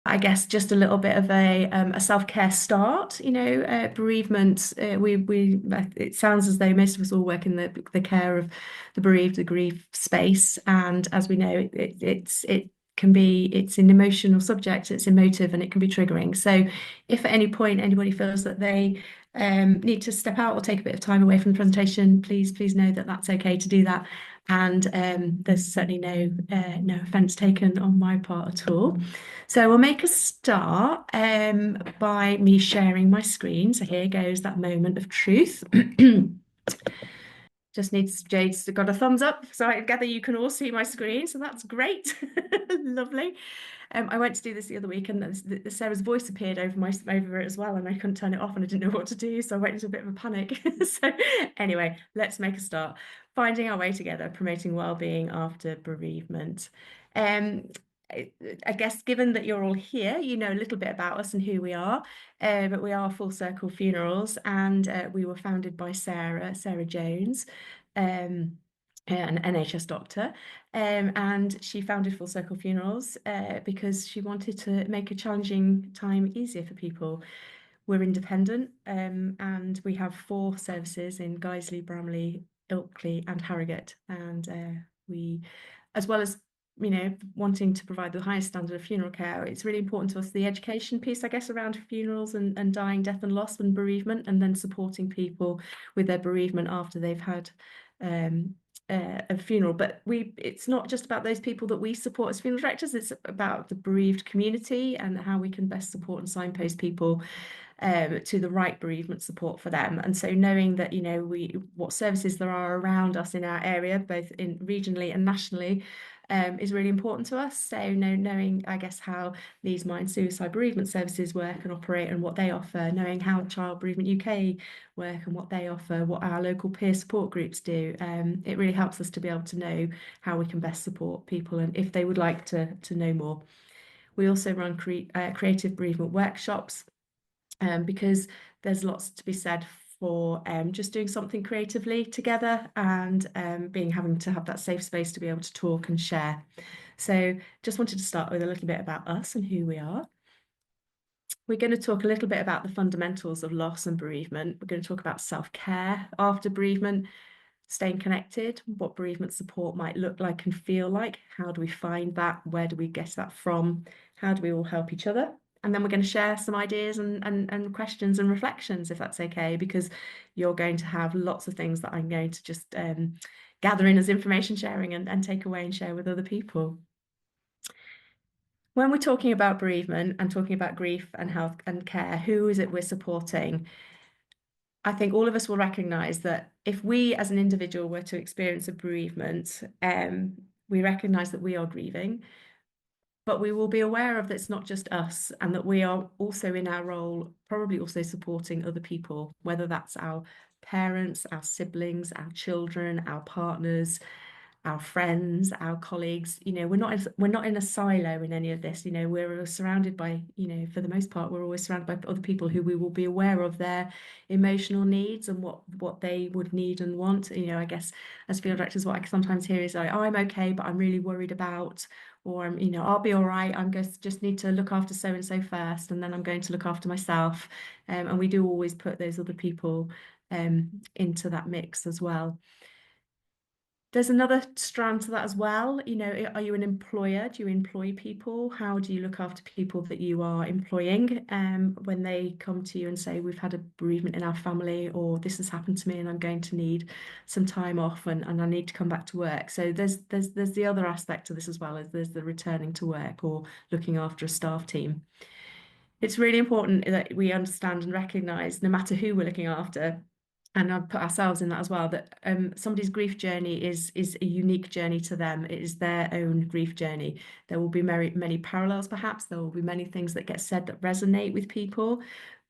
I guess just a little bit of a self-care start. Bereavement. It sounds as though most of us all work in the care of the bereaved, the grief space, and as we know, it's an emotional subject. It's emotive and it can be triggering. So, if at any point anybody feels that they need to step out or take a bit of time away from the presentation, please know that that's okay to do that. And there's certainly no offence taken on my part at all. So we'll make a start by me sharing my screen. So here goes that moment of truth. Just needs Jade's got a thumbs up, so I gather you can all see my screen. So that's great, lovely. I went to do this the other week, and Sarah's voice appeared over it as well, and I couldn't turn it off, and I didn't know what to do, so I went into a bit of a panic. So anyway, let's make a start. Finding our way together, promoting well-being after bereavement. Um, I guess given that you're all here, you know a little bit about us and who we are. But we are Full Circle Funerals, and we were founded by Sarah Jones, um, an NHS doctor, and she founded Full Circle Funerals because she wanted to make a challenging time easier for people. We're independent, and we have 4 services in Guiseley, Bramley, Ilkley, and Harrogate, and we, as well as wanting to provide the highest standard of funeral care, it's really important to us, the education piece, I guess, around funerals and dying, death and loss and bereavement, and then supporting people with their bereavement after they've had a funeral. But it's not just about those people that we support as funeral directors, it's about the bereaved community and how we can best support and signpost people to the right bereavement support for them. And so knowing that, what services there are around us in our area, both in regionally and nationally, is really important to us. So knowing, I guess, how these Mind Suicide Bereavement Services work and operate and what they offer, knowing how Child Bereavement UK work and what they offer, what our local peer support groups do, it really helps us to be able to know how we can best support people and if they would like to know more. We also run creative bereavement workshops, because there's lots to be said for just doing something creatively together and having to have that safe space to be able to talk and share. So just wanted to start with a little bit about us and who we are. We're going to talk a little bit about the fundamentals of loss and bereavement. We're going to talk about self-care after bereavement, staying connected, what bereavement support might look like and feel like. How do we find that? Where do we get that from? How do we all help each other? And then we're going to share some ideas and questions and reflections, if that's okay, because you're going to have lots of things that I'm going to just gather in as information sharing and take away and share with other people. When we're talking about bereavement and talking about grief and health and care, who is it we're supporting? I think all of us will recognise that if we as an individual were to experience a bereavement, we recognise that we are grieving, but we will be aware of that it's not just us and that we are also in our role, probably also supporting other people, whether that's our parents, our siblings, our children, our partners, our friends, our colleagues. We're not in a silo in any of this. We're surrounded by, for the most part, we're always surrounded by other people who we will be aware of their emotional needs and what they would need and want. I guess as field directors, what I sometimes hear is like, oh, I'm okay, but I'm really worried about, or I'll be all right. I'm going to just need to look after so and so first, and then I'm going to look after myself. And we do always put those other people into that mix as well. There's another strand to that as well. Are you an employer? Do you employ people? How do you look after people that you are employing when they come to you and say, we've had a bereavement in our family, or this has happened to me and I'm going to need some time off and I need to come back to work. So there's the other aspect to this as well, as there's the returning to work or looking after a staff team. It's really important that we understand and recognise, no matter who we're looking after, and I'd put ourselves in that as well, that somebody's grief journey is a unique journey to them. It is their own grief journey. There will be many parallels, perhaps. There will be many things that get said that resonate with people.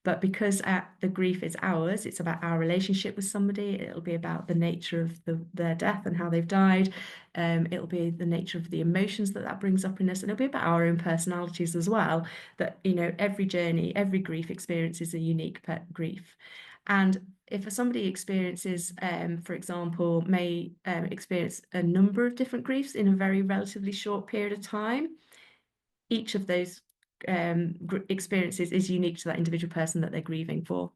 But because the grief is ours, it's about our relationship with somebody. It'll be about the nature of their death and how they've died. It'll be the nature of the emotions that brings up in us. And it'll be about our own personalities as well. That, every journey, every grief experience is a unique grief. And if somebody experiences, for example, may experience a number of different griefs in a very relatively short period of time, each of those experiences is unique to that individual person that they're grieving for.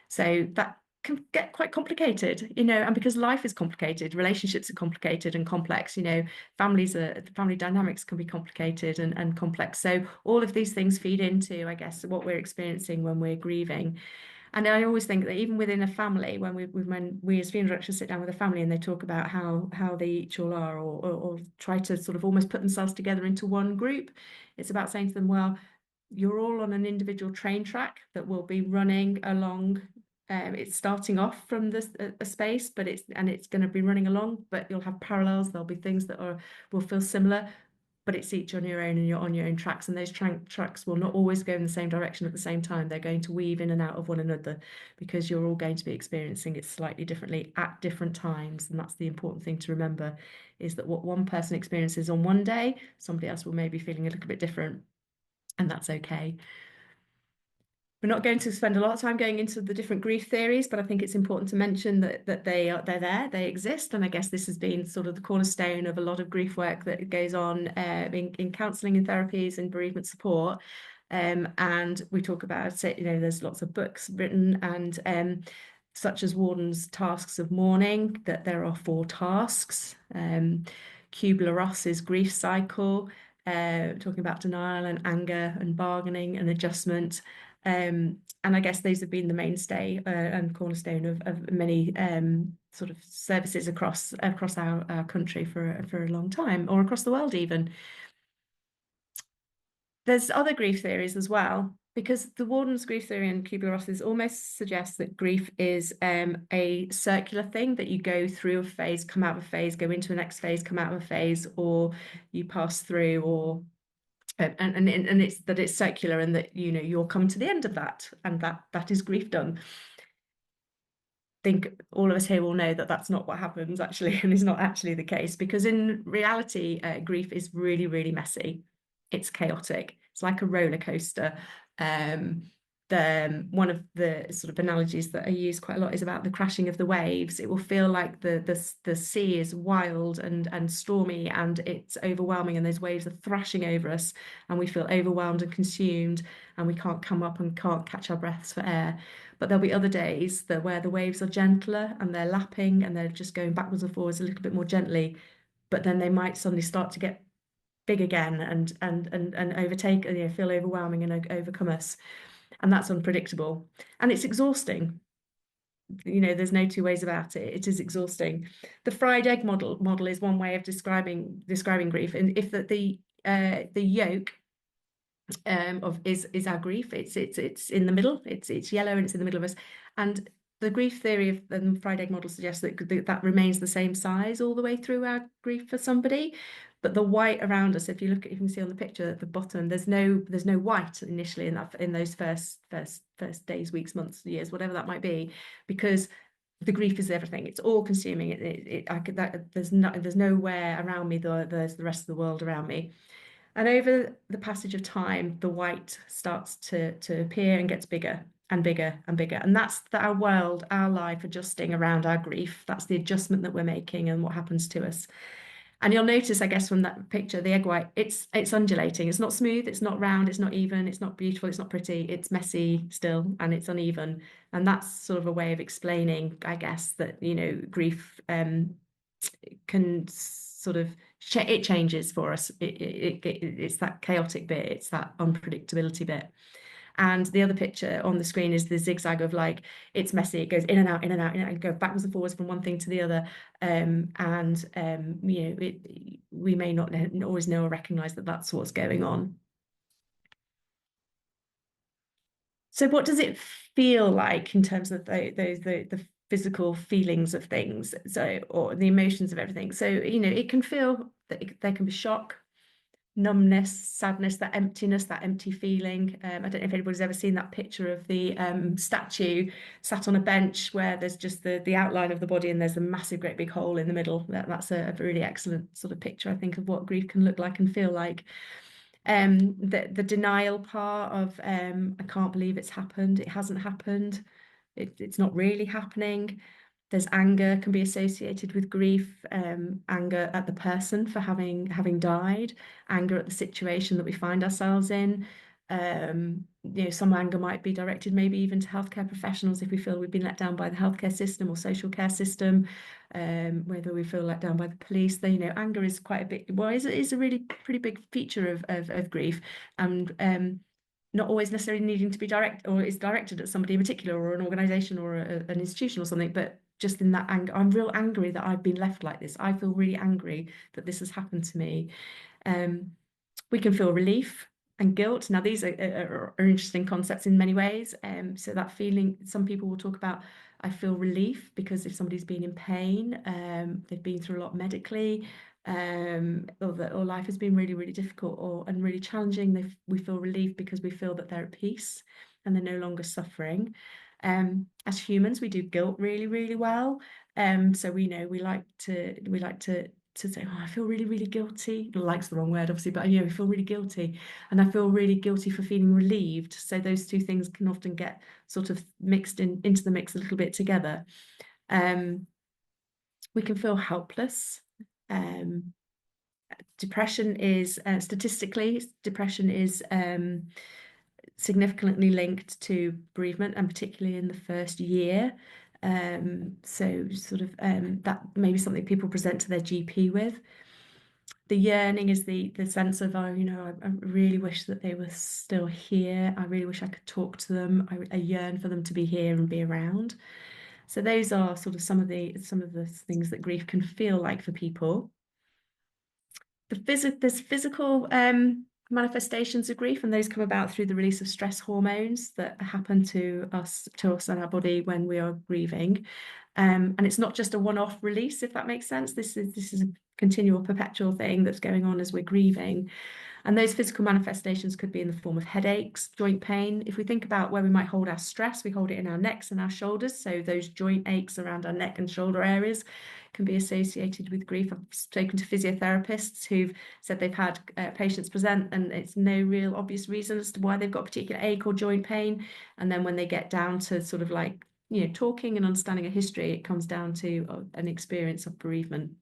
So that can get quite complicated, and because life is complicated, relationships are complicated and complex, family dynamics can be complicated and complex. So all of these things feed into, I guess, what we're experiencing when we're grieving. And I always think that even within a family, when we as funeral directors sit down with a family and they talk about how they each all are, or try to sort of almost put themselves together into one group, it's about saying to them, well, you're all on an individual train track that will be running along. It's starting off from a space, but it's going to be running along, but you'll have parallels. There'll be things that will feel similar, but it's each on your own, and you're on your own tracks, and those tracks will not always go in the same direction at the same time. They're going to weave in and out of one another because you're all going to be experiencing it slightly differently at different times. And that's the important thing to remember, is that what one person experiences on one day, somebody else will maybe be feeling a little bit different, and that's okay. We're not going to spend a lot of time going into the different grief theories, but I think it's important to mention that they're there, they exist, and I guess this has been sort of the cornerstone of a lot of grief work that goes on in counselling and therapies and bereavement support. And we talk about it. There's lots of books written, and such as Warden's Tasks of Mourning, that there are 4 tasks. Kubler-Ross's grief cycle, talking about denial and anger and bargaining and adjustment. And I guess these have been the mainstay and cornerstone of many sort of services across our country for a long time, or across the world even. There's other grief theories as well, because the Warden's grief theory and Kubler-Ross's almost suggests that grief is a circular thing, that you go through a phase, come out of a phase, go into a next phase, come out of a phase, or you pass through, or and it's circular, and that you'll come to the end of that, and that is grief done. I think all of us here will know that that's not what happens actually, and is not actually the case, because in reality, grief is really, really messy. It's chaotic. It's like a roller coaster. One of the sort of analogies that I use quite a lot is about the crashing of the waves. It will feel like the sea is wild and stormy, and it's overwhelming, and those waves are thrashing over us, and we feel overwhelmed and consumed, and we can't come up and can't catch our breaths for air. But there'll be other days where the waves are gentler, and they're lapping, and they're just going backwards and forwards a little bit more gently, but then they might suddenly start to get big again and overtake, feel overwhelming and overcome us. And that's unpredictable, and it's exhausting. There's no two ways about it. It is exhausting. The fried egg model is one way of describing grief, and if the yolk is our grief, it's in the middle, it's yellow, and it's in the middle of us. And the grief theory of the fried egg model suggests that remains the same size all the way through our grief for somebody. But the white around us, if you can see on the picture at the bottom, there's no white initially in those first days, weeks, months, years, whatever that might be, because the grief is everything. It's all consuming. There's nowhere around me. There's the rest of the world around me. And over the passage of time, the white starts to appear and gets bigger and bigger and bigger. And that's our world, our life adjusting around our grief. That's the adjustment that we're making and what happens to us. And you'll notice, I guess, from that picture, the egg white, it's undulating. It's not smooth, it's not round, it's not even, it's not beautiful, it's not pretty, it's messy still, and it's uneven. And that's sort of a way of explaining, I guess, that, grief can sort of, it changes for us. It's that chaotic bit, it's that unpredictability bit. And the other picture on the screen is the zigzag of, like, it's messy, it goes in and out, in and out, in and out, and go backwards and forwards from one thing to the other. We may not always know or recognize that that's what's going on. So what does it feel like in terms of the physical feelings of things, or the emotions of everything? So, it can feel that there can be shock, numbness, sadness, that emptiness, that empty feeling. I don't know if anybody's ever seen that picture of the statue sat on a bench where there's just the outline of the body, and there's a massive great big hole in the middle. That's a really excellent sort of picture, I think, of what grief can look like and feel like. The denial part of I can't believe it's happened, it hasn't happened, it's not really happening. There's anger can be associated with grief, anger at the person for having died, anger at the situation that we find ourselves in, Some anger might be directed maybe even to healthcare professionals if we feel we've been let down by the healthcare system or social care system, whether we feel let down by the police. Anger is quite a bit, well, is a really pretty big feature of grief, and not always necessarily needing to be directed at somebody in particular or an organisation or an institution or something, but just in that anger. I'm real angry that I've been left like this. I feel really angry that this has happened to me. We can feel relief and guilt. Now, these are interesting concepts in many ways. So that feeling, some people will talk about, I feel relief because if somebody's been in pain, they've been through a lot medically, or life has been really, really difficult and really challenging. We feel relief because we feel that they're at peace and they're no longer suffering. As humans, we do guilt really, really well. So we like to say, oh, I feel really, really guilty. Like's the wrong word, obviously, but I feel really guilty. And I feel really guilty for feeling relieved. So those two things can often get sort of mixed into the mix a little bit together. We can feel helpless. Depression is, statistically, depression is significantly linked to bereavement, and particularly in the first year. So sort of that may be something people present to their GP with. The yearning is the sense of, I really wish that they were still here. I really wish I could talk to them. I yearn for them to be here and be around. So those are sort of some of the things that grief can feel like for people. There's physical manifestations of grief, and those come about through the release of stress hormones that happen to us and our body when we are grieving. And it's not just a one-off release, if that makes sense. This is a continual, perpetual thing that's going on as we're grieving. And those physical manifestations could be in the form of headaches, joint pain. If we think about where we might hold our stress, we hold it in our necks and our shoulders. So those joint aches around our neck and shoulder areas can be associated with grief. I've spoken to physiotherapists who've said they've had patients present and it's no real obvious reason as to why they've got a particular ache or joint pain. And then when they get down to sort of like, talking and understanding a history, it comes down to an experience of bereavement.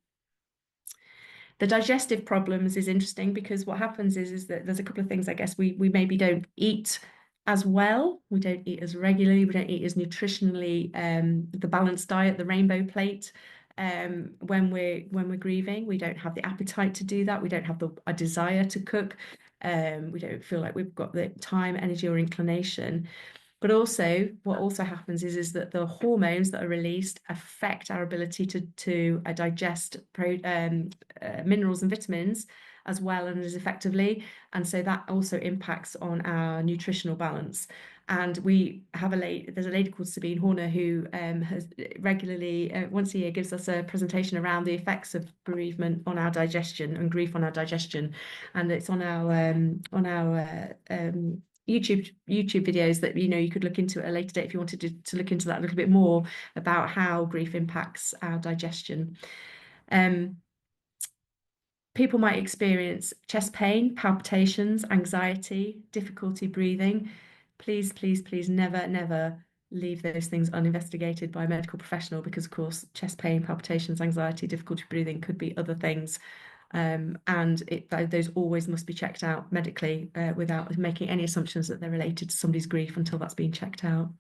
The digestive problems is interesting because what happens is that there's a couple of things, I guess. We maybe don't eat as well. We don't eat as regularly. We don't eat as nutritionally, the balanced diet, the rainbow plate. When we're grieving, we don't have the appetite to do that. We don't have a desire to cook. We don't feel like we've got the time, energy, or inclination. But also, what also happens is that the hormones that are released affect our ability to digest minerals and vitamins as well and as effectively. And so that also impacts on our nutritional balance. And there's a lady called Sabine Horner who has regularly, once a year, gives us a presentation around the effects of bereavement on our digestion and grief on our digestion. And it's on our YouTube videos that you could look into at a later date if you wanted to look into that a little bit more about how grief impacts our digestion. People might experience chest pain, palpitations, anxiety, difficulty breathing. Please, please, please never leave those things uninvestigated by a medical professional because, of course, chest pain, palpitations, anxiety, difficulty breathing could be other things. And those always must be checked out medically without making any assumptions that they're related to somebody's grief until that's been checked out.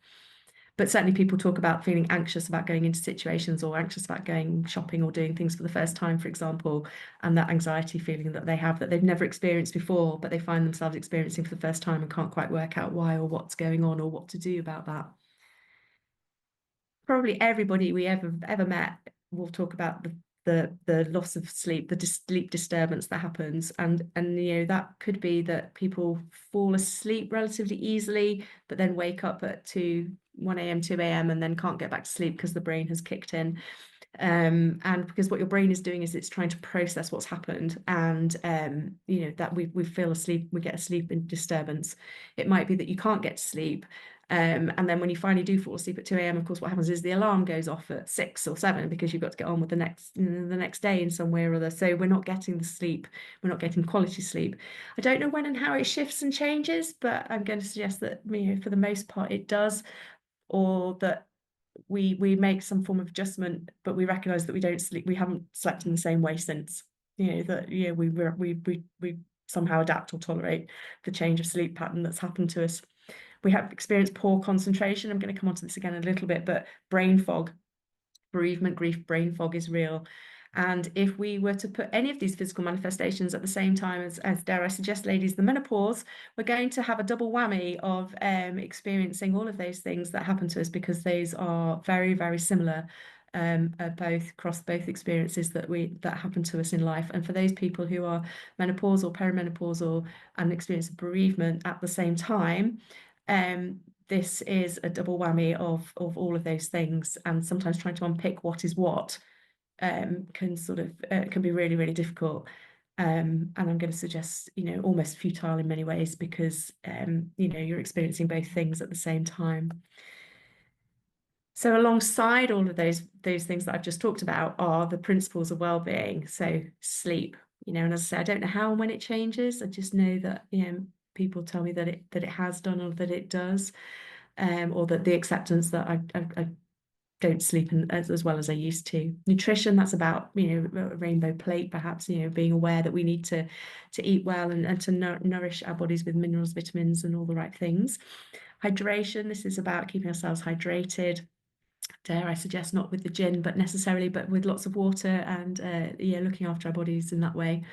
But certainly people talk about feeling anxious about going into situations or anxious about going shopping or doing things for the first time, for example, and that anxiety feeling that they have that they've never experienced before, but they find themselves experiencing for the first time and can't quite work out why or what's going on or what to do about that. Probably everybody we ever met will talk about the loss of sleep, the sleep disturbance that happens, and that could be that people fall asleep relatively easily, but then wake up at 1 a.m., 2 a.m. and then can't get back to sleep because the brain has kicked in. And because what your brain is doing is it's trying to process what's happened, and that we feel asleep, we get a sleep disturbance. It might be that you can't get to sleep. And then when you finally do fall asleep at 2 a.m., of course, what happens is the alarm goes off at 6 or 7 because you've got to get on with the next day in some way or other. So we're not getting the sleep, we're not getting quality sleep. I don't know when and how it shifts and changes, but I'm going to suggest that for the most part it does, or that we make some form of adjustment, but we recognize that we haven't slept in the same way since. We somehow adapt or tolerate the change of sleep pattern that's happened to us. We have experienced poor concentration. I'm going to come on to this again in a little bit, but brain fog, bereavement, grief, brain fog is real. And if we were to put any of these physical manifestations at the same time as dare I suggest, ladies, the menopause, we're going to have a double whammy of experiencing all of those things that happen to us, because those are very, very similar, both across both experiences that happen to us in life. And for those people who are menopausal, perimenopausal, and experience bereavement at the same time, this is a double whammy of all of those things, and sometimes trying to unpick what is what can be really, really difficult. And I'm going to suggest, almost futile in many ways, because you're experiencing both things at the same time. So alongside all of those things that I've just talked about are the principles of well-being. So sleep, and as I say, I don't know how and when it changes. I just know that people tell me that it has done, or that it does, or that the acceptance that I don't sleep as well as I used to. Nutrition, that's about, a rainbow plate, perhaps, being aware that we need to eat well and to nourish our bodies with minerals, vitamins, and all the right things. Hydration, this is about keeping ourselves hydrated. Dare I suggest, not with the gin, but with lots of water, and looking after our bodies in that way.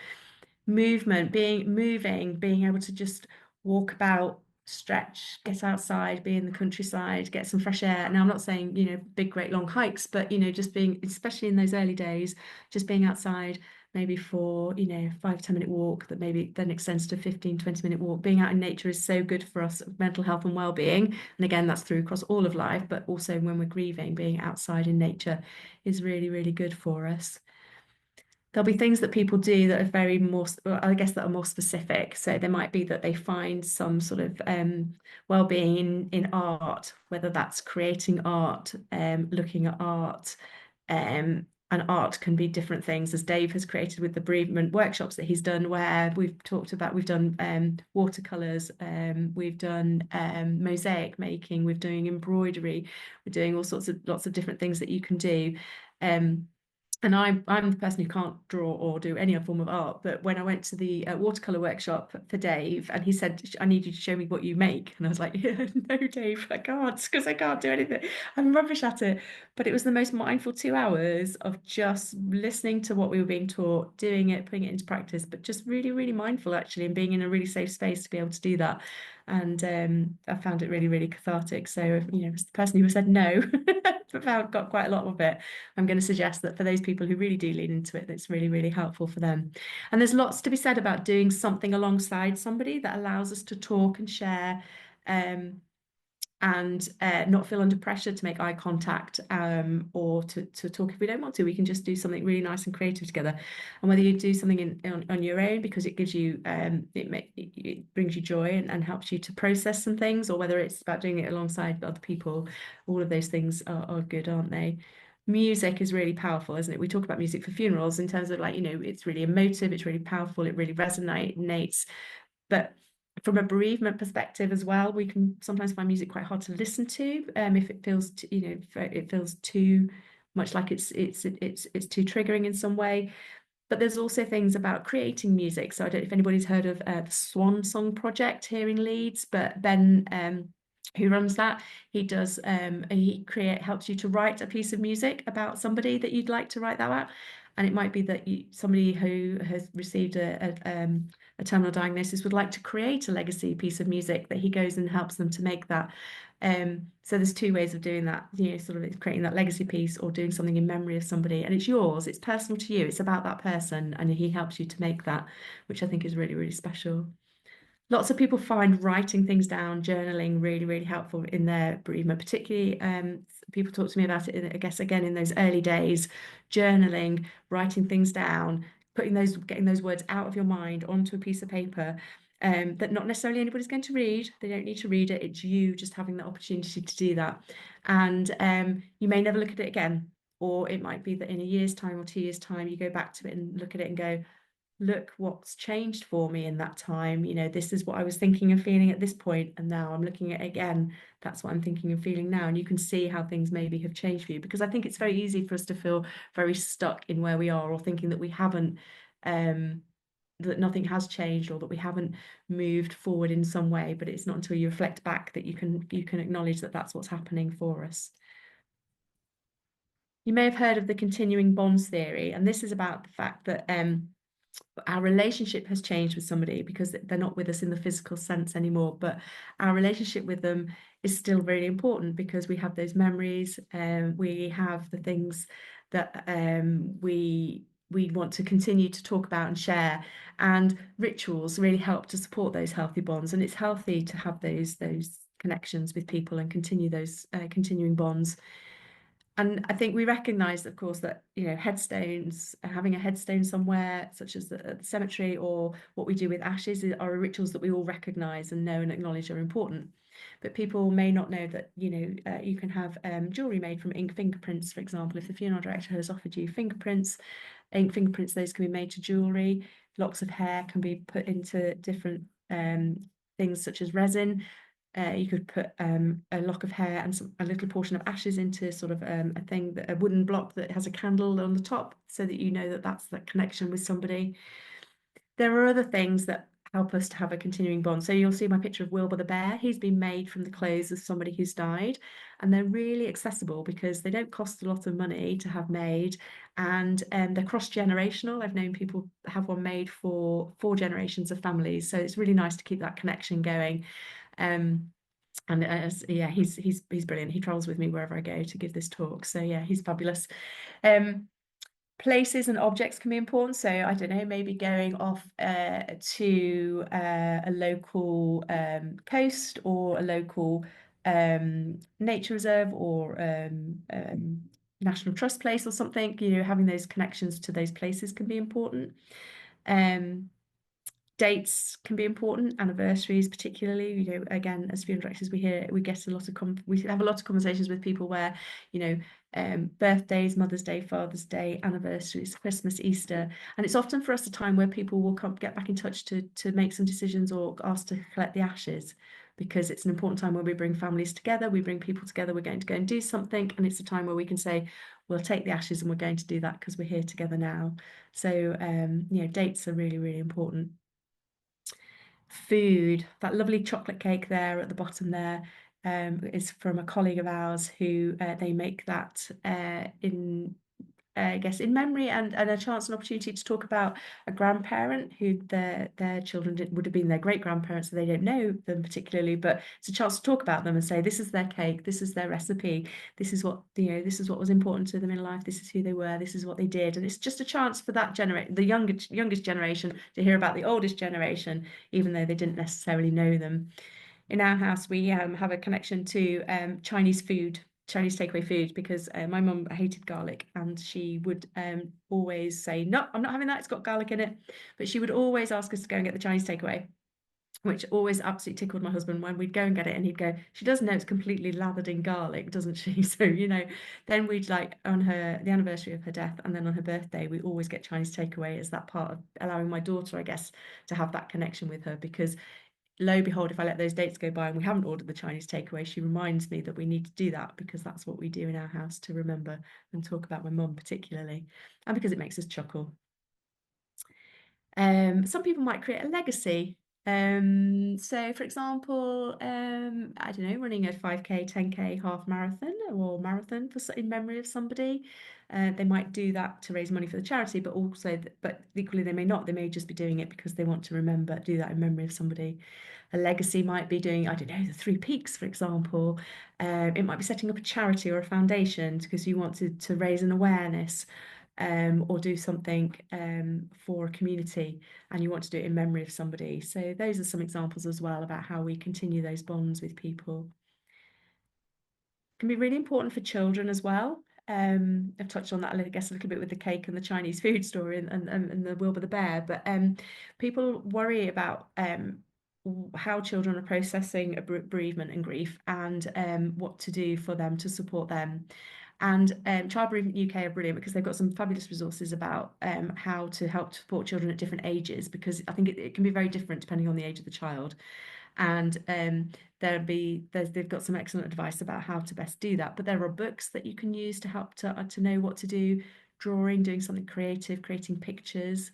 Movement, being able to just walk about, stretch, get outside, be in the countryside, get some fresh air. Now, I'm not saying, big, great long hikes, but, just being, especially in those early days, just being outside, maybe for, 5-10 minute walk that maybe then extends to 15-20 minute walk. Being out in nature is so good for us, mental health and well-being. And again, that's through across all of life, but also when we're grieving, being outside in nature is really, really good for us. There'll be things that people do that are very more, I guess, that are more specific. So there might be that they find some sort of well-being in art, whether that's creating art, looking at art, and art can be different things, as Dave has created with the bereavement workshops that he's done, where we've done watercolors, we've done mosaic making, we're doing embroidery, we're doing lots of different things that you can do. And I'm the person who can't draw or do any other form of art. But when I went to the watercolor workshop for Dave, and he said, "I need you to show me what you make," and I was like, "Yeah, no, Dave, I can't, because I can't do anything. I'm rubbish at it." But it was the most mindful 2 hours of just listening to what we were being taught, doing it, putting it into practice, but just really, really mindful, actually, and being in a really safe space to be able to do that. And I found it really, really cathartic. So, as the person who said no, got quite a lot of it, I'm going to suggest that for those people who really do lean into it, that's really, really helpful for them. And there's lots to be said about doing something alongside somebody that allows us to talk and share, and not feel under pressure to make eye contact, or to talk if we don't want to. We can just do something really nice and creative together. And whether you do something on your own because it gives you it brings you joy and helps you to process some things, or whether it's about doing it alongside other people, all of those things are good, aren't they? Music is really powerful, isn't it? We talk about music for funerals in terms of, like, it's really emotive, it's really powerful, it really resonates. But from a bereavement perspective as well, we can sometimes find music quite hard to listen to, if it feels it feels too much like it's too triggering in some way. But there's also things about creating music. So I don't know if anybody's heard of the Swan Song Project here in Leeds, but Ben, who runs that, he helps you to write a piece of music about somebody that you'd like to write that about. And it might be that somebody who has received a terminal diagnosis would like to create a legacy piece of music, that he goes and helps them to make that. So there's 2 ways of doing that, sort of creating that legacy piece, or doing something in memory of somebody, and it's yours, it's personal to you, it's about that person, and he helps you to make that, which I think is really, really special. Lots of people find writing things down, journaling, really, really helpful in their bereavement. Particularly, people talk to me about it, I guess, again, in those early days, journaling, writing things down, getting those words out of your mind onto a piece of paper, that not necessarily anybody's going to read. They don't need to read it. It's you just having the opportunity to do that. And you may never look at it again, or it might be that in a year's time or 2 years' time, you go back to it and look at it and go, "Look what's changed for me in that time. This is what I was thinking and feeling at this point, and now I'm looking at it again. That's what I'm thinking and feeling now." And you can see how things maybe have changed for you, because I think it's very easy for us to feel very stuck in where we are, or thinking that we haven't nothing has changed or that we haven't moved forward in some way, but it's not until you reflect back that you can acknowledge that that's what's happening for us. You may have heard of the continuing bonds theory, and this is about the fact that our relationship has changed with somebody because they're not with us in the physical sense anymore, but our relationship with them is still very important because we have those memories, we have the things that we want to continue to talk about and share, and rituals really help to support those healthy bonds. And it's healthy to have those connections with people and continue those continuing bonds. And I think we recognise, of course, that headstones, having a headstone somewhere, such as the cemetery, or what we do with ashes, are rituals that we all recognise and know and acknowledge are important. But people may not know that you can have jewellery made from ink fingerprints, for example. If the funeral director has offered you fingerprints, ink fingerprints, those can be made to jewellery. Locks of hair can be put into different things such as resin. You could put a lock of hair and a little portion of ashes into sort of a wooden block that has a candle on the top, so that you know that that's that connection with somebody. There are other things that help us to have a continuing bond. So you'll see my picture of Wilbur the bear. He's been made from the clothes of somebody who's died, and they're really accessible because they don't cost a lot of money to have made, and they're cross-generational. I've known people have one made for 4 generations of families, so it's really nice to keep that connection going. And yeah, he's brilliant. He travels with me wherever I go to give this talk. So yeah, he's fabulous. Places and objects can be important. So I don't know, maybe going off to a local coast, or a local nature reserve, or National Trust place or something. Having those connections to those places can be important. Dates can be important, anniversaries particularly. Again, as funeral directors, we have a lot of conversations with people where birthdays, Mother's Day, Father's Day, anniversaries, Christmas, Easter, and it's often for us a time where people will get back in touch to make some decisions or ask to collect the ashes, because it's an important time where we bring families together, we bring people together, we're going to go and do something, and it's a time where we can say, we'll take the ashes and we're going to do that because we're here together now. So dates are really, really important. Food, that lovely chocolate cake there at the bottom there, is from a colleague of ours who they make that in I guess in memory and a chance and opportunity to talk about a grandparent who their children would have been their great grandparents, so they don't know them particularly, but it's a chance to talk about them and say, this is their cake, this is their recipe, this is what this is what was important to them in life, this is who they were, this is what they did. And it's just a chance for that the youngest generation to hear about the oldest generation, even though they didn't necessarily know them. In our house, we have a connection to Chinese takeaway food, because my mum hated garlic, and she would always say, no, I'm not having that, it's got garlic in it. But she would always ask us to go and get the Chinese takeaway, which always absolutely tickled my husband when we'd go and get it, and he'd go, she does know it's completely lathered in garlic, doesn't she? So then we'd, like, on the anniversary of her death and then on her birthday, we always get Chinese takeaway as that part of allowing my daughter, I guess, to have that connection with her. Because lo and behold, if I let those dates go by and we haven't ordered the Chinese takeaway, she reminds me that we need to do that, because that's what we do in our house to remember and talk about my mum particularly, and because it makes us chuckle. Some people might create a legacy. So for example, I don't know, running a 5K, 10K, half marathon or marathon in memory of somebody. They might do that to raise money for the charity, but equally they may not. They may just be doing it because they want to do that in memory of somebody. A legacy might be doing, I don't know, the 3 Peaks, for example. It might be setting up a charity or a foundation because you want to raise an awareness, or do something for a community, and you want to do it in memory of somebody. So those are some examples as well about how we continue those bonds with people. It can be really important for children as well. I've touched on that, I guess, a little bit with the cake and the Chinese food story and the Wilbur the bear, but people worry about how children are processing a bereavement and grief, and what to do for them to support them. And Child Bereavement UK are brilliant because they've got some fabulous resources about how to help to support children at different ages, because I think it can be very different depending on the age of the child. And they've got some excellent advice about how to best do that. But there are books that you can use to help to know what to do, drawing, doing something creative, creating pictures.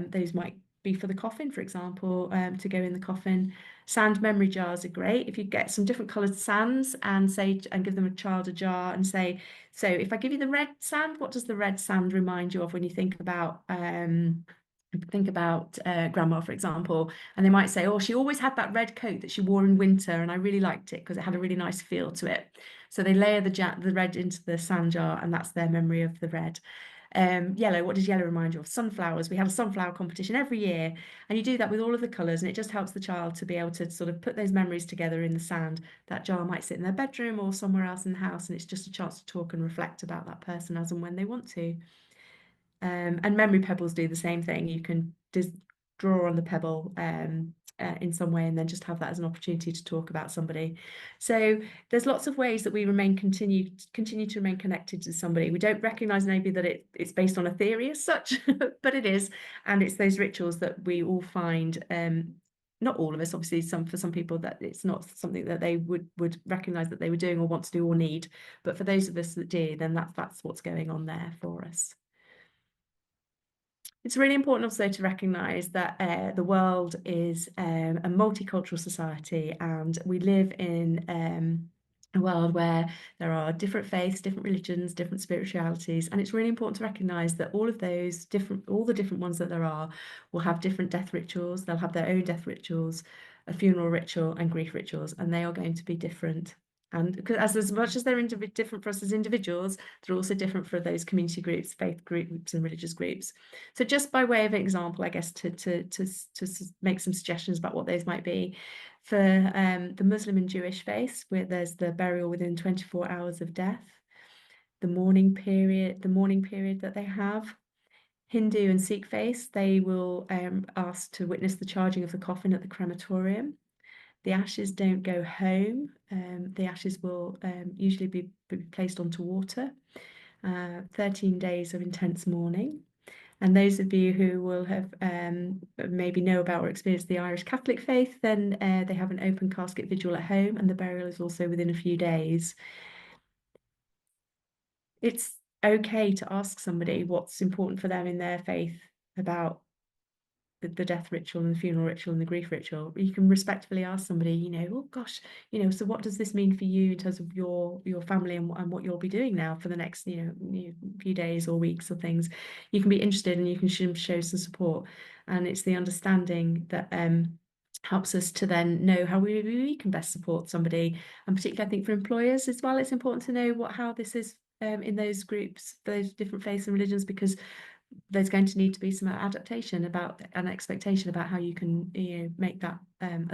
Those might be for the coffin, for example, to go in the coffin. Sand memory jars are great. If you get some different coloured sands and give them a child a jar and say, so if I give you the red sand, what does the red sand remind you of when you think about grandma, for example? And they might say, oh, she always had that red coat that she wore in winter, and I really liked it because it had a really nice feel to it. So they layer the red into the sand jar, and that's their memory of the red. Yellow, what does yellow remind you of? Sunflowers. We have a sunflower competition every year, and you do that with all of the colours, and it just helps the child to be able to sort of put those memories together in the sand. That jar might sit in their bedroom or somewhere else in the house, and it's just a chance to talk and reflect about that person as and when they want to. And memory pebbles do the same thing. You can just draw on the pebble in some way and then just have that as an opportunity to talk about somebody. So there's lots of ways that we continue to remain connected to somebody. We don't recognize maybe that it's based on a theory as such, but it is. And it's those rituals that we all find, not all of us, obviously, for some people that it's not something that they would recognize that they were doing or want to do or need. But for those of us that do, then that's what's going on there for us. It's really important also to recognise that the world is a multicultural society, and we live in a world where there are different faiths, different religions, different spiritualities, and it's really important to recognise that all the different ones that there are, will have different death rituals. They'll have their own death rituals, a funeral ritual, and grief rituals, and they are going to be different. And because as much as they're different for us as individuals, they're also different for those community groups, faith groups, and religious groups. So just by way of example, I guess to make some suggestions about what those might be. For the Muslim and Jewish faiths, where there's the burial within 24 hours of death, the mourning period that they have. Hindu and Sikh faiths, they will ask to witness the charging of the coffin at the crematorium. The ashes don't go home. The ashes will usually be placed onto water. 13 days of intense mourning. And those of you who will have maybe know about or experienced the Irish Catholic faith, then they have an open casket vigil at home, and the burial is also within a few days. It's okay to ask somebody what's important for them in their faith about the death ritual and the funeral ritual and the grief ritual. You can respectfully ask somebody, oh gosh, so what does this mean for you in terms of your family and what you'll be doing now for the next few days or weeks or things. You can be interested and you can show some support, and it's the understanding that helps us to then know how we can best support somebody. And particularly I think for employers as well, it's important to know how this is in those groups, those different faiths and religions, because there's going to need to be some adaptation about an expectation about how you can make that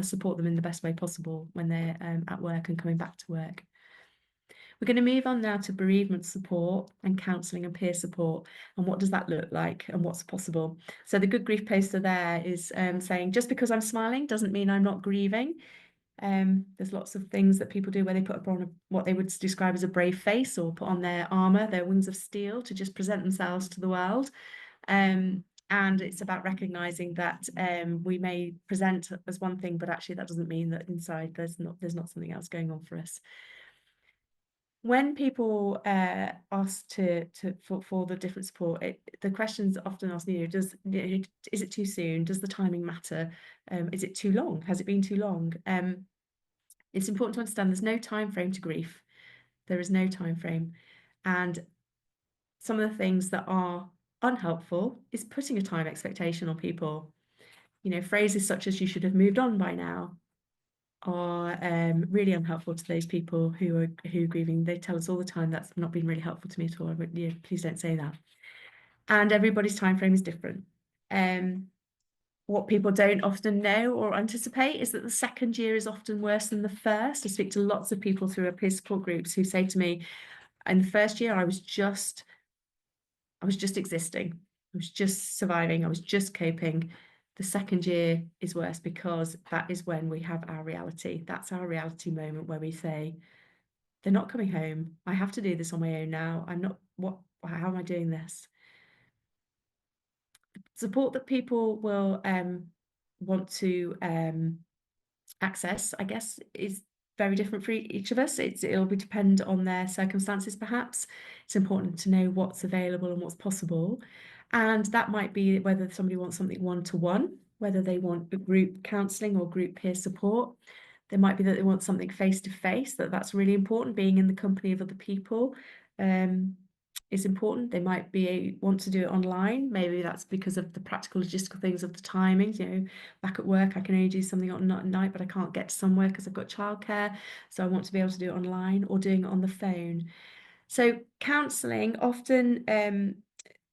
support them in the best way possible when they're at work and coming back to work. We're going to move on now to bereavement support and counselling and peer support, and what does that look like and what's possible. So the Good Grief poster there is saying, just because I'm smiling doesn't mean I'm not grieving. There's lots of things that people do where they put on what they would describe as a brave face, or put on their armour, their wings of steel, to just present themselves to the world. And it's about recognising that we may present as one thing, but actually that doesn't mean that inside there's not something else going on for us. When people ask for the different support, the questions often asked, is it too soon? Does the timing matter? Is it too long? Has it been too long? It's important to understand there's no time frame to grief. There is no time frame. And some of the things that are unhelpful is putting a time expectation on people. Phrases such as "you should have moved on by now" are really unhelpful to those people who are grieving. They tell us all the time, that's not been really helpful to me at all. But please don't say that. And everybody's time frame is different. What people don't often know or anticipate is that the second year is often worse than the first. I speak to lots of people through our peer support groups who say to me, in the first year I was just existing. I was just surviving. I was just coping. The second year is worse because that is when we have our reality. That's our reality moment where we say, they're not coming home. I have to do this on my own now. How am I doing this? Support that people will want to access, I guess, is very different for each of us. It'll depend on their circumstances, perhaps. It's important to know what's available and what's possible. And that might be whether somebody wants something one-to-one, whether they want a group counselling or group peer support. There might be that they want something face-to-face, that's really important. Being in the company of other people is important. They might want to do it online. Maybe that's because of the practical logistical things of the timings. Back at work, I can only do something at night, but I can't get to somewhere because I've got childcare. So I want to be able to do it online or doing it on the phone. So counselling, often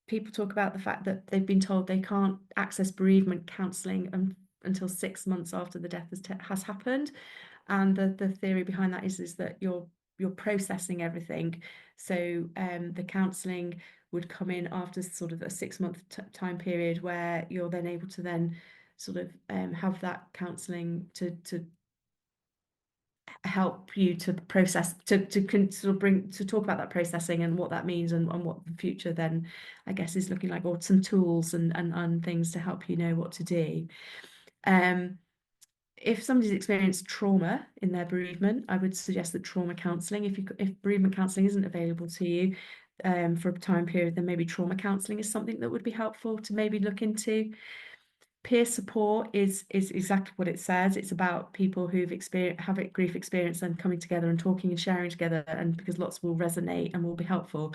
people talk about the fact that they've been told they can't access bereavement counselling until 6 months after the death has happened. And the theory behind that is that you're processing everything. So the counselling would come in after sort of a 6 month time period, where you're then able to then sort of have that counselling to help you to process, to sort of talk about that processing and what that means, and what the future then I guess is looking like, or some tools and things to help you know what to do. If somebody's experienced trauma in their bereavement, I would suggest that trauma counselling, if bereavement counselling isn't available to you for a time period, then maybe trauma counselling is something that would be helpful to maybe look into. Peer support is exactly what it says. It's about people who've have a grief experience and coming together and talking and sharing together, and because lots will resonate and will be helpful.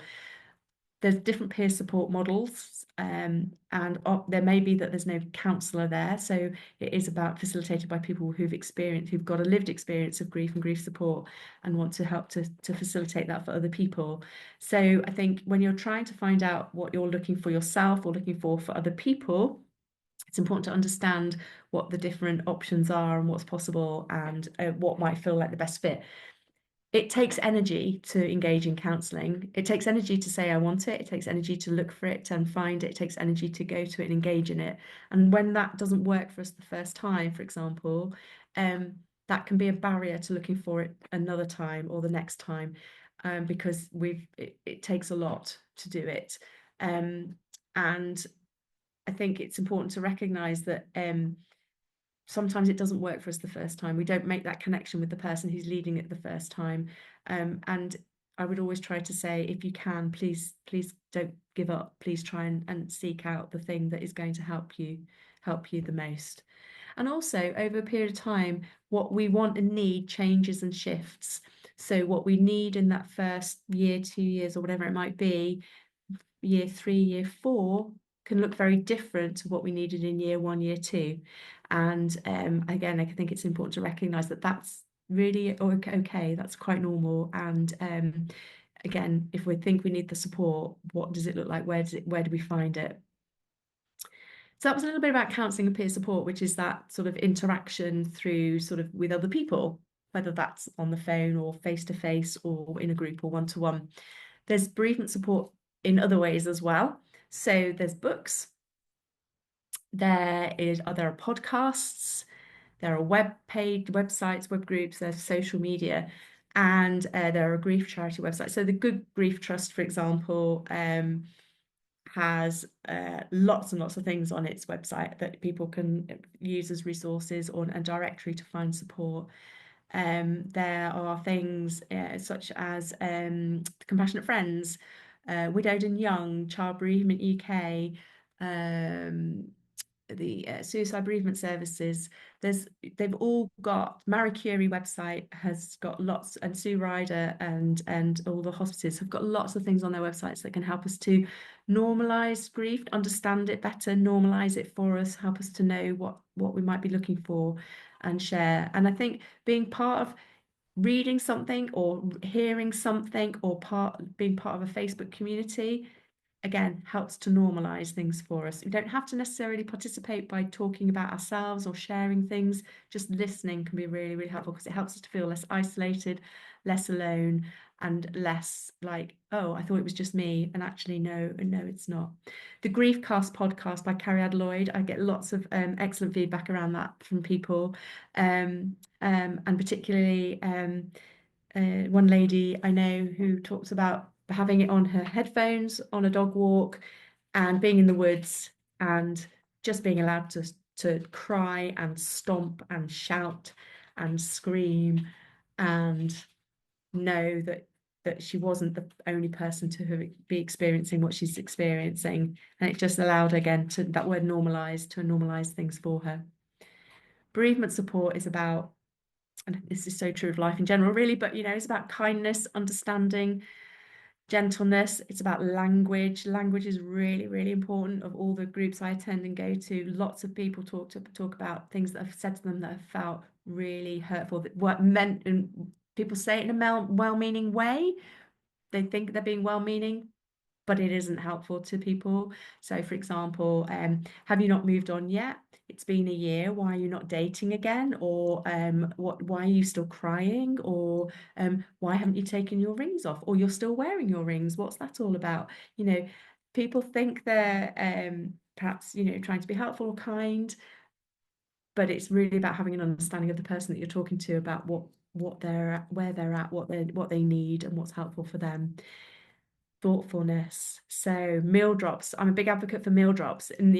There's different peer support models, and there may be that there's no counsellor there, so it is about facilitated by people who've got a lived experience of grief and grief support, and want to help to facilitate that for other people. So I think when you're trying to find out what you're looking for yourself or looking for other people, it's important to understand what the different options are and what's possible, and what might feel like the best fit. It takes energy to engage in counselling. It takes energy to say I want it. It takes energy to look for it and find it. It takes energy to go to it and engage in it. And when that doesn't work for us the first time, for example, that can be a barrier to looking for it another time or the next time, because it takes a lot to do it. And I think it's important to recognise that sometimes it doesn't work for us the first time. We don't make that connection with the person who's leading it the first time. And I would always try to say, if you can, please don't give up. Please try and seek out the thing that is going to help you the most. And also, over a period of time, what we want and need changes and shifts. So what we need in that first year, 2 years, or whatever it might be, year 3, year 4, can look very different to what we needed in year 1, year 2. And again, I think it's important to recognise that that's really okay. That's quite normal. And again, if we think we need the support, what does it look like? Where do we find it? So that was a little bit about counselling and peer support, which is that sort of interaction through sort of with other people, whether that's on the phone or face to face or in a group or one-to-one. There's bereavement support in other ways as well. So there's books, there are podcasts, there are websites, web groups, there's social media, and there are grief charity websites. So the Good Grief Trust, for example, has lots and lots of things on its website that people can use as resources or a directory to find support. There are things such as Compassionate Friends, Widowed and Young, Child Bereavement UK, the Suicide Bereavement Services. They've all got, Marie Curie website has got lots, and Sue Ryder and all the hospices have got lots of things on their websites that can help us to normalize grief, understand it better, normalize it for us, help us to know what we might be looking for and share. And I think being part of reading something or hearing something or being part of a Facebook community, again, helps to normalize things for us. We don't have to necessarily participate by talking about ourselves or sharing things. Just listening can be really, really helpful, because it helps us to feel less isolated, less alone, and less like, oh, I thought it was just me, and actually no, it's not. The Griefcast podcast by Carrie Lloyd, I get lots of excellent feedback around that from people, and particularly one lady I know who talks about having it on her headphones on a dog walk and being in the woods and just being allowed to cry and stomp and shout and scream and know that that she wasn't the only person to be experiencing what she's experiencing. And it just allowed, again, to that word normalize, to normalize things for her. Bereavement support is about, and this is so true of life in general, really, but it's about kindness, understanding, gentleness. It's about language. Language is really, really important. Of all the groups I attend and go to, lots of people talk about things that I've said to them that have felt really hurtful, that what meant, and people say it in a well-meaning way. They think they're being well-meaning, but it isn't helpful to people. So, for example, have you not moved on yet? It's been a year. Why are you not dating again? Or why are you still crying? Or why haven't you taken your rings off? Or you're still wearing your rings? What's that all about? People think they're perhaps trying to be helpful or kind, but it's really about having an understanding of the person that you're talking to, about what they're at, where they're at, what they need, and what's helpful for them. Thoughtfulness. So meal drops. I'm a big advocate for meal drops. And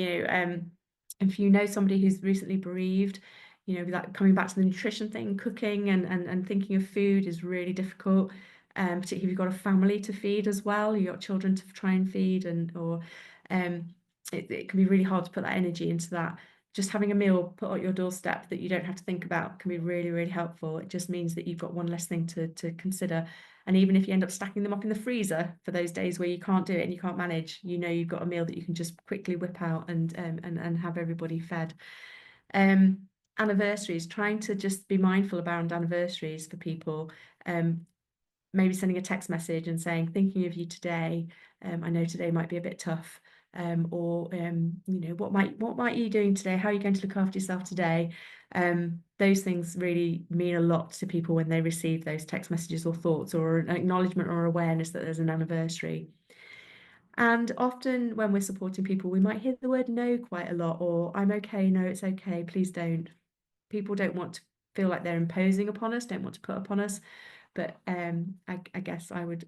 if you know somebody who's recently bereaved, that coming back to the nutrition thing, cooking and thinking of food is really difficult. Particularly if you've got a family to feed as well, you've got children to try and feed, it can be really hard to put that energy into that. Just having a meal put at your doorstep that you don't have to think about can be really, really helpful. It just means that you've got one less thing to consider. And even if you end up stacking them up in the freezer for those days where you can't do it and you can't manage, you've got a meal that you can just quickly whip out and have everybody fed. Anniversaries, trying to just be mindful about anniversaries for people. Maybe sending a text message and saying, thinking of you today. I know today might be a bit tough. What might you doing today? How are you going to look after yourself today? Those things really mean a lot to people when they receive those text messages or thoughts or an acknowledgement or awareness that there's an anniversary. And often when we're supporting people, we might hear the word no quite a lot, or I'm okay, no, it's okay, please don't. People don't want to feel like they're imposing upon us, don't want to put upon us. But I guess I would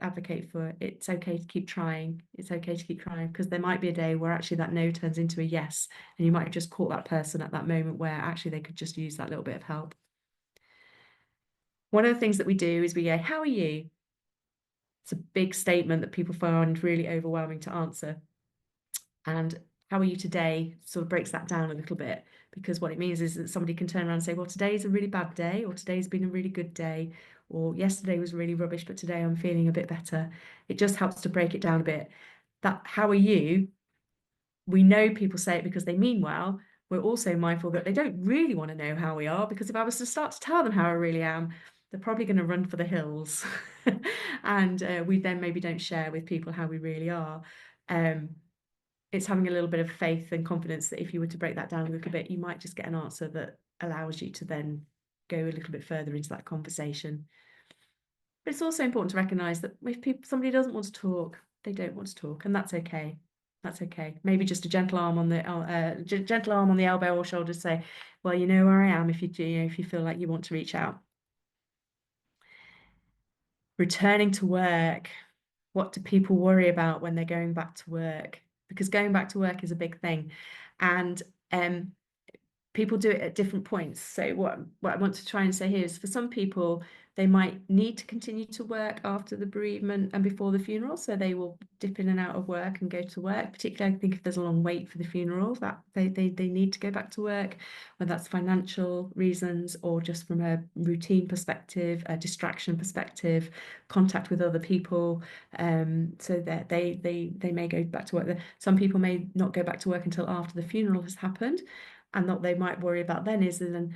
advocate for it's okay to keep trying. It's okay to keep trying, because there might be a day where actually that no turns into a yes, and you might have just caught that person at that moment where actually they could just use that little bit of help. One of the things that we do is we go, how are you? It's a big statement that people find really overwhelming to answer. And how are you today sort of breaks that down a little bit, because what it means is that somebody can turn around and say, well, today's a really bad day, or today's been a really good day, or yesterday was really rubbish, but today I'm feeling a bit better. It just helps to break it down a bit. That how are you? We know people say it because they mean well. We're also mindful that they don't really want to know how we are, because if I was to start to tell them how I really am, they're probably going to run for the hills. And we then maybe don't share with people how we really are. It's having a little bit of faith and confidence that if you were to break that down a little bit, you might just get an answer that allows you to then go a little bit further into that conversation. But it's also important to recognise that if somebody doesn't want to talk, they don't want to talk, and that's okay. That's okay. Maybe just a gentle arm on the elbow or shoulder to say, well, you know where I am if you do, if you feel like you want to reach out. Returning to work. What do people worry about when they're going back to work? Because going back to work is a big thing. And people do it at different points. So what I want to try and say here is, for some people, they might need to continue to work after the bereavement and before the funeral, so they will dip in and out of work and go to work. Particularly, I think if there's a long wait for the funeral, that they need to go back to work, whether that's financial reasons or just from a routine perspective, a distraction perspective, contact with other people, so that they may go back to work. Some people may not go back to work until after the funeral has happened. And what they might worry about then is that then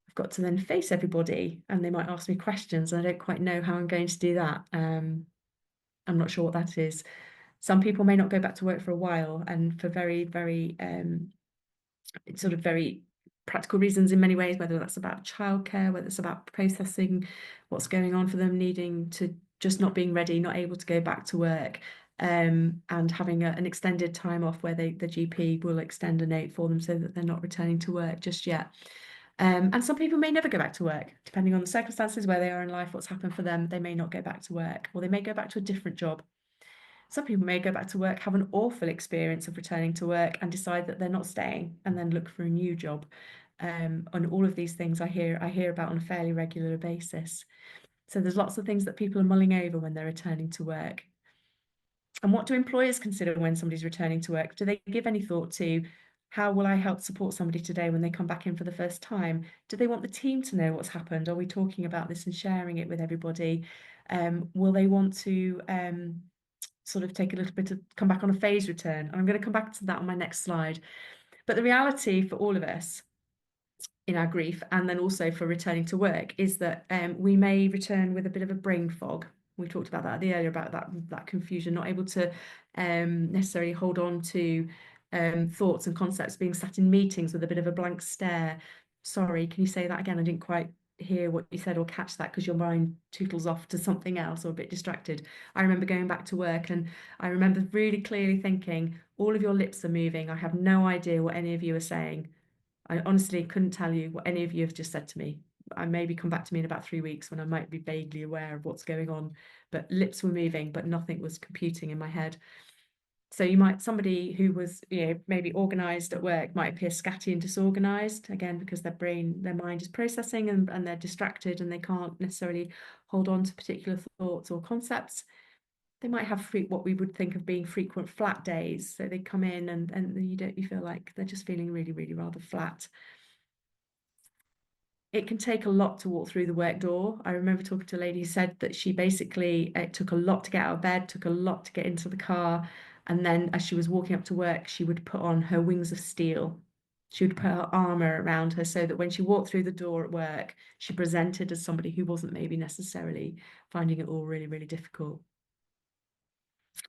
I've got to then face everybody, and they might ask me questions, and I don't quite know how I'm going to do that. I'm not sure what that is. Some people may not go back to work for a while, and for very, very sort of very practical reasons in many ways, whether that's about childcare, whether it's about processing what's going on for them, needing to just not being ready, not able to go back to work. And having an extended time off where the GP will extend a note for them so that they're not returning to work just yet. And some people may never go back to work, depending on the circumstances, where they are in life, what's happened for them. They may not go back to work, or they may go back to a different job. Some people may go back to work, have an awful experience of returning to work, and decide that they're not staying, and then look for a new job. And all of these things I hear about on a fairly regular basis. So there's lots of things that people are mulling over when they're returning to work. And what do employers consider when somebody's returning to work? Do they give any thought to how will I help support somebody today when they come back in for the first time? Do they want the team to know what's happened? Are we talking about this and sharing it with everybody? Will they want to sort of take a little bit of come back on a phase return? And I'm going to come back to that on my next slide. But the reality for all of us in our grief and then also for returning to work is that we may return with a bit of a brain fog. We talked about that earlier about that confusion, not able to necessarily hold on to thoughts and concepts, being sat in meetings with a bit of a blank stare. Sorry, can you say that again? I didn't quite hear what you said or catch that because your mind tootles off to something else or a bit distracted. I remember going back to work and I remember really clearly thinking, all of your lips are moving. I have no idea what any of you are saying. I honestly couldn't tell you what any of you have just said to me. I maybe come back to me in about 3 weeks when I might be vaguely aware of what's going on. But lips were moving, but nothing was computing in my head. So somebody who was, maybe organized at work might appear scatty and disorganized, again, because their mind is processing and they're distracted and they can't necessarily hold on to particular thoughts or concepts. They might have what we would think of being frequent flat days. So they come in and you feel like they're just feeling really, really rather flat. It can take a lot to walk through the work door. I remember talking to a lady who said that she basically, it took a lot to get out of bed, took a lot to get into the car. And then as she was walking up to work, she would put on her wings of steel. She would put her armor around her so that when she walked through the door at work, she presented as somebody who wasn't maybe necessarily finding it all really, really difficult.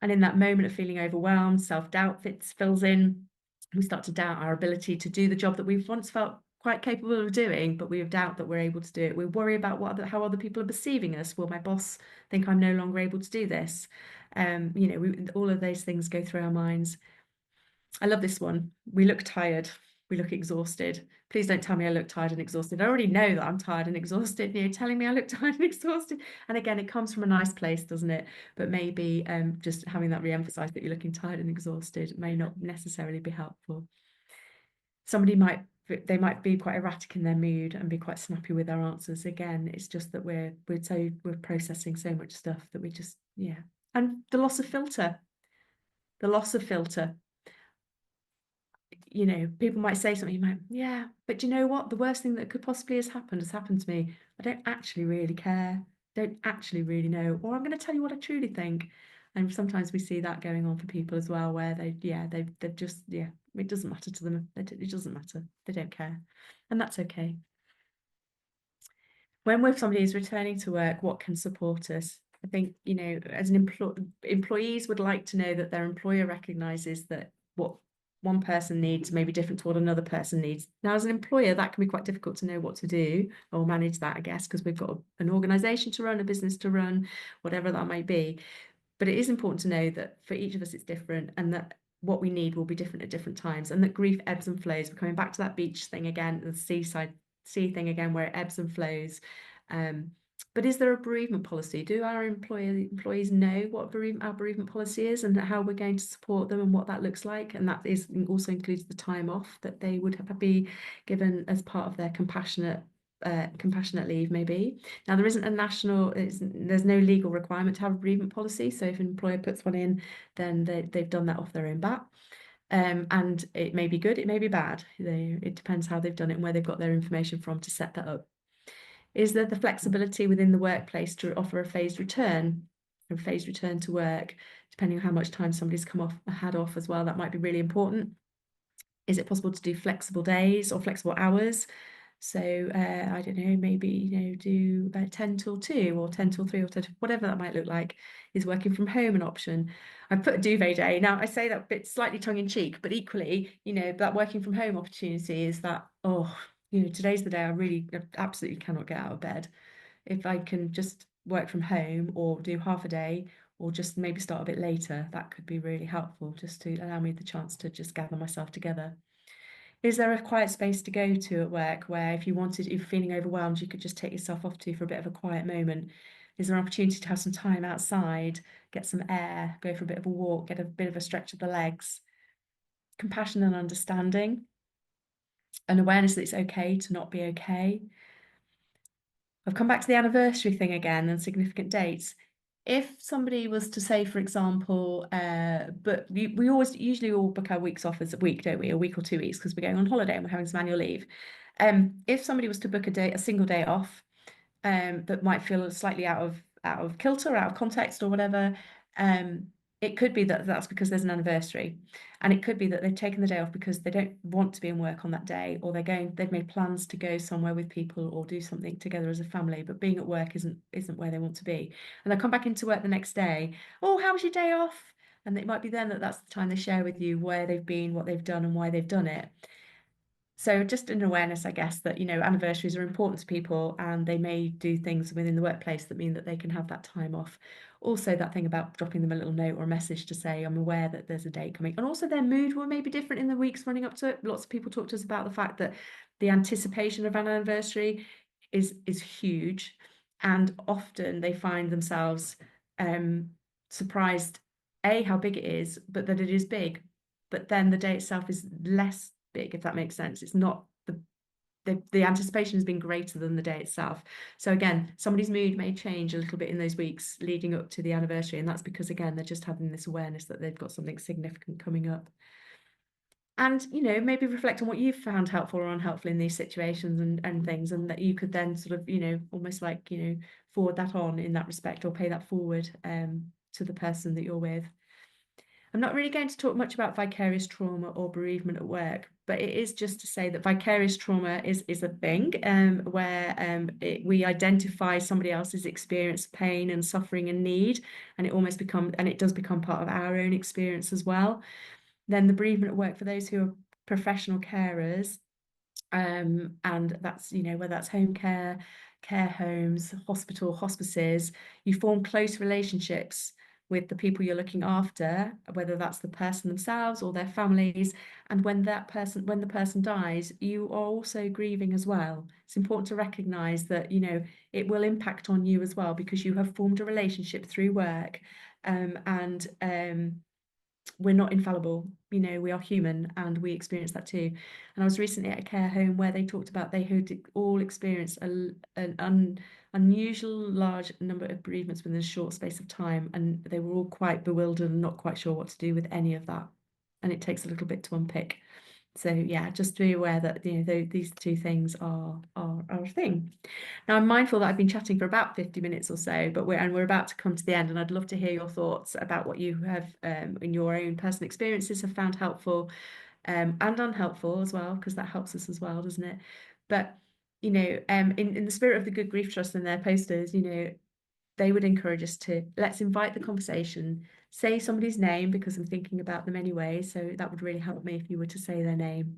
And in that moment of feeling overwhelmed, self-doubt fills in. We start to doubt our ability to do the job that we've once felt quite capable of doing, but we have doubt that we're able to do it. We worry about how other people are perceiving us. Will my boss think I'm no longer able to do this? All of those things go through our minds. I love this one. We look tired. We look exhausted. Please don't tell me I look tired and exhausted. I already know that I'm tired and exhausted. Telling me I look tired and exhausted. And again, it comes from a nice place, doesn't it? But maybe just having that re-emphasized that you're looking tired and exhausted may not necessarily be helpful. Somebody might be quite erratic in their mood and be quite snappy with their answers. Again, it's just that we're processing so much stuff that we just, yeah. And the loss of filter. The loss of filter. People might say something, you might, yeah, but do you know what? The worst thing that could possibly has happened to me. I don't actually really care, don't actually really know, or I'm going to tell you what I truly think. And sometimes we see that going on for people as well, where they've just, it doesn't matter to them. It doesn't matter. They don't care. And that's okay. When somebody is returning to work, what can support us? I think, as an employees would like to know that their employer recognizes that what one person needs may be different to what another person needs. Now, as an employer, that can be quite difficult to know what to do or manage that, I guess, because we've got an organization to run, a business to run, whatever that might be. But it is important to know that for each of us, it's different and that what we need will be different at different times and that grief ebbs and flows. We're coming back to that beach thing again, the sea thing again, where it ebbs and flows. But is there a bereavement policy? Do our employees know what our bereavement policy is and how we're going to support them and what that looks like? And that also includes the time off that they would be given as part of their compassionate leave, maybe. Now, there isn't there's no legal requirement to have a bereavement policy. So if an employer puts one in, then they've done that off their own bat. And it may be good, it may be bad. It depends how they've done it and where they've got their information from to set that up. Is there the flexibility within the workplace to offer a phased return to work, depending on how much time somebody's had off as well? That might be really important. Is it possible to do flexible days or flexible hours? So I don't know, maybe do 10 till 2 or 10 till 3 or 10 till, whatever that might look like. Is working from home an option? I put a duvet day. Now I say that bit slightly tongue in cheek, but equally, that working from home opportunity is that, today's the day I absolutely cannot get out of bed. If I can just work from home or do half a day or just maybe start a bit later, that could be really helpful just to allow me the chance to just gather myself together. Is there a quiet space to go to at work where if you're feeling overwhelmed, you could just take yourself off to for a bit of a quiet moment? Is there an opportunity to have some time outside, get some air, go for a bit of a walk, get a bit of a stretch of the legs? Compassion and understanding, an awareness that it's okay to not be okay. I've come back to the anniversary thing again and significant dates. If somebody was to say, for example, but we always usually all book our weeks off as a week, don't we? A week or 2 weeks because we're going on holiday and we're having some annual leave. If somebody was to book a single day off, that might feel slightly out of kilter, out of context, or whatever. Um, it could be that that's because there's an anniversary, and it could be that they've taken the day off because they don't want to be in work on that day, or they've made plans to go somewhere with people or do something together as a family, but being at work isn't where they want to be, and they come back into work the next day. Oh, how was your day off? And it might be then that that's the time they share with you where they've been, what they've done, and why they've done it. So just an awareness, I guess, that, anniversaries are important to people and they may do things within the workplace that mean that they can have that time off. Also, that thing about dropping them a little note or a message to say, I'm aware that there's a date coming. And also their mood will maybe different in the weeks running up to it. Lots of people talk to us about the fact that the anticipation of an anniversary is huge. And often they find themselves surprised, A, how big it is, but that it is big. But then the day itself is less big, if that makes sense. It's not the anticipation has been greater than the day itself. So again, somebody's mood may change a little bit in those weeks leading up to the anniversary, and that's because again they're just having this awareness that they've got something significant coming up. And maybe reflect on what you've found helpful or unhelpful in these situations and things, and that you could then sort of almost like forward that on in that respect, or pay that forward to the person that you're with. I'm not really going to talk much about vicarious trauma or bereavement at work, but it is just to say that vicarious trauma is a thing where we identify somebody else's experience, pain and suffering and need, and it does become part of our own experience as well. Then the bereavement at work, for those who are professional carers, and that's whether that's home care, care homes, hospital, hospices, you form close relationships with the people you're looking after, whether that's the person themselves or their families. And when the person dies, you are also grieving as well. It's important to recognize that it will impact on you as well, because you have formed a relationship through work, and we're not infallible. We are human and we experience that too. And I was recently at a care home where they talked about they had all experienced an unusual large number of bereavements within a short space of time, and they were all quite bewildered and not quite sure what to do with any of that. And it takes a little bit to unpick. So yeah, just to be aware that these two things are a thing. Now I'm mindful that I've been chatting for about 50 minutes or so, but we're about to come to the end, and I'd love to hear your thoughts about what you have in your own personal experiences have found helpful, and unhelpful as well, because that helps us as well, doesn't it? But in the spirit of the Good Grief Trust and their posters, they would encourage us to let's invite the conversation, say somebody's name because I'm thinking about them anyway. So that would really help me if you were to say their name.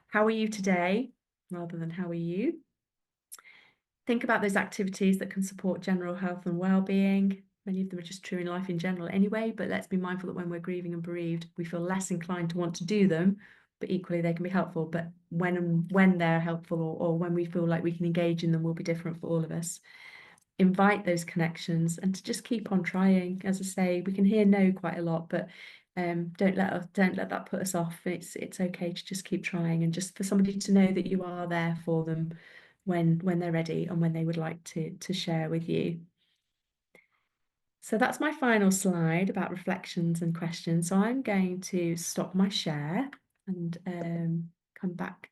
How are you today? Rather than how are you? Think about those activities that can support general health and well-being. Many of them are just true in life in general anyway, but let's be mindful that when we're grieving and bereaved, we feel less inclined to want to do them, but equally they can be helpful. But when they're helpful, or when we feel like we can engage in them, will be different for all of us. Invite those connections and to just keep on trying. As I say, we can hear no quite a lot, but don't let that put us off. It's okay to just keep trying, and just for somebody to know that you are there for them when they're ready and when they would like to share with you. So that's my final slide about reflections and questions. So I'm going to stop my share and come back